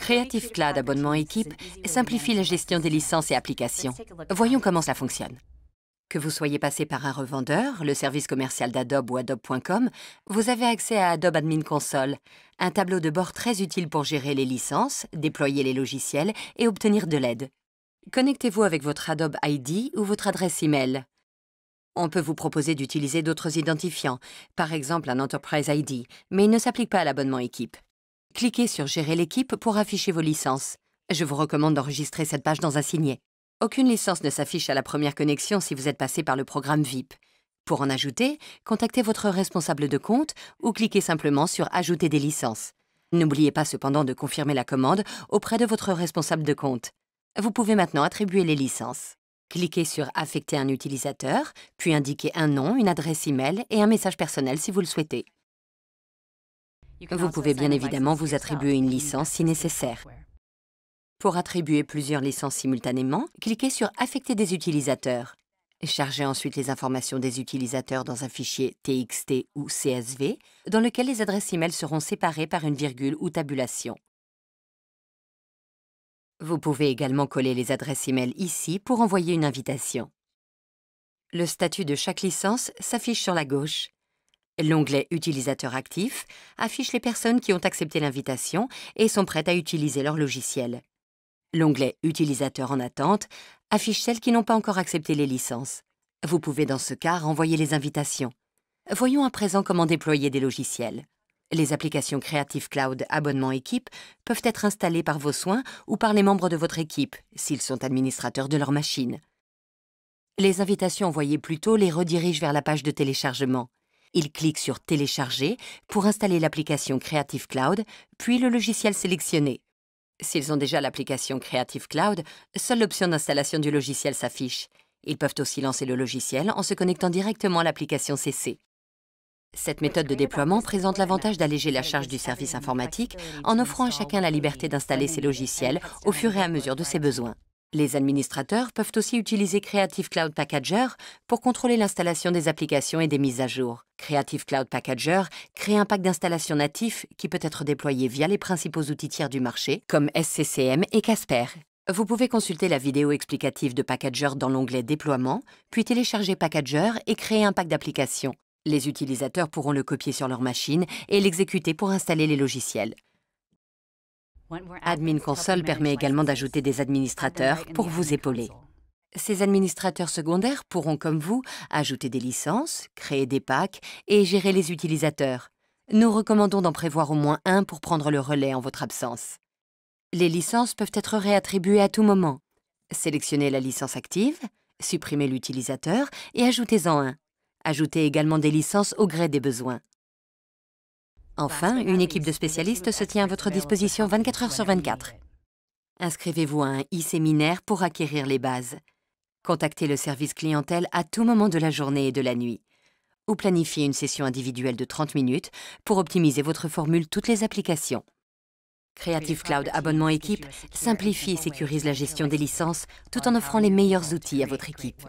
Creative Cloud Abonnement Équipe simplifie la gestion des licences et applications. Voyons comment ça fonctionne. Que vous soyez passé par un revendeur, le service commercial d'Adobe ou Adobe.com, vous avez accès à Adobe Admin Console, un tableau de bord très utile pour gérer les licences, déployer les logiciels et obtenir de l'aide. Connectez-vous avec votre Adobe ID ou votre adresse email. On peut vous proposer d'utiliser d'autres identifiants, par exemple un Enterprise ID, mais il ne s'applique pas à l'abonnement équipe. Cliquez sur Gérer l'équipe pour afficher vos licences. Je vous recommande d'enregistrer cette page dans un signet. Aucune licence ne s'affiche à la première connexion si vous êtes passé par le programme VIP. Pour en ajouter, contactez votre responsable de compte ou cliquez simplement sur Ajouter des licences. N'oubliez pas cependant de confirmer la commande auprès de votre responsable de compte. Vous pouvez maintenant attribuer les licences. Cliquez sur Affecter un utilisateur, puis indiquez un nom, une adresse email et un message personnel si vous le souhaitez. Vous pouvez bien évidemment vous attribuer une licence si nécessaire. Pour attribuer plusieurs licences simultanément, cliquez sur Affecter des utilisateurs. Chargez ensuite les informations des utilisateurs dans un fichier TXT ou CSV, dans lequel les adresses email seront séparées par une virgule ou tabulation. Vous pouvez également coller les adresses email ici pour envoyer une invitation. Le statut de chaque licence s'affiche sur la gauche. L'onglet « Utilisateurs actifs » affiche les personnes qui ont accepté l'invitation et sont prêtes à utiliser leur logiciel. L'onglet « Utilisateurs en attente » affiche celles qui n'ont pas encore accepté les licences. Vous pouvez dans ce cas renvoyer les invitations. Voyons à présent comment déployer des logiciels. Les applications Creative Cloud Abonnement Équipe peuvent être installées par vos soins ou par les membres de votre équipe, s'ils sont administrateurs de leur machine. Les invitations envoyées plus tôt les redirigent vers la page de téléchargement. Ils cliquent sur « Télécharger » pour installer l'application Creative Cloud, puis le logiciel sélectionné. S'ils ont déjà l'application Creative Cloud, seule l'option d'installation du logiciel s'affiche. Ils peuvent aussi lancer le logiciel en se connectant directement à l'application CC. Cette méthode de déploiement présente l'avantage d'alléger la charge du service informatique en offrant à chacun la liberté d'installer ses logiciels au fur et à mesure de ses besoins. Les administrateurs peuvent aussi utiliser Creative Cloud Packager pour contrôler l'installation des applications et des mises à jour. Creative Cloud Packager crée un pack d'installation natif qui peut être déployé via les principaux outils tiers du marché, comme SCCM et Casper. Vous pouvez consulter la vidéo explicative de Packager dans l'onglet Déploiement, puis télécharger Packager et créer un pack d'applications. Les utilisateurs pourront le copier sur leur machine et l'exécuter pour installer les logiciels. Admin Console permet également d'ajouter des administrateurs pour vous épauler. Ces administrateurs secondaires pourront, comme vous, ajouter des licences, créer des packs et gérer les utilisateurs. Nous recommandons d'en prévoir au moins un pour prendre le relais en votre absence. Les licences peuvent être réattribuées à tout moment. Sélectionnez la licence active, supprimez l'utilisateur et ajoutez-en un. Ajoutez également des licences au gré des besoins. Enfin, une équipe de spécialistes se tient à votre disposition 24 heures sur 24. Inscrivez-vous à un e-séminaire pour acquérir les bases. Contactez le service clientèle à tout moment de la journée et de la nuit. Ou planifiez une session individuelle de 30 minutes pour optimiser votre formule toutes les applications. Creative Cloud Abonnement Équipe simplifie et sécurise la gestion des licences tout en offrant les meilleurs outils à votre équipe.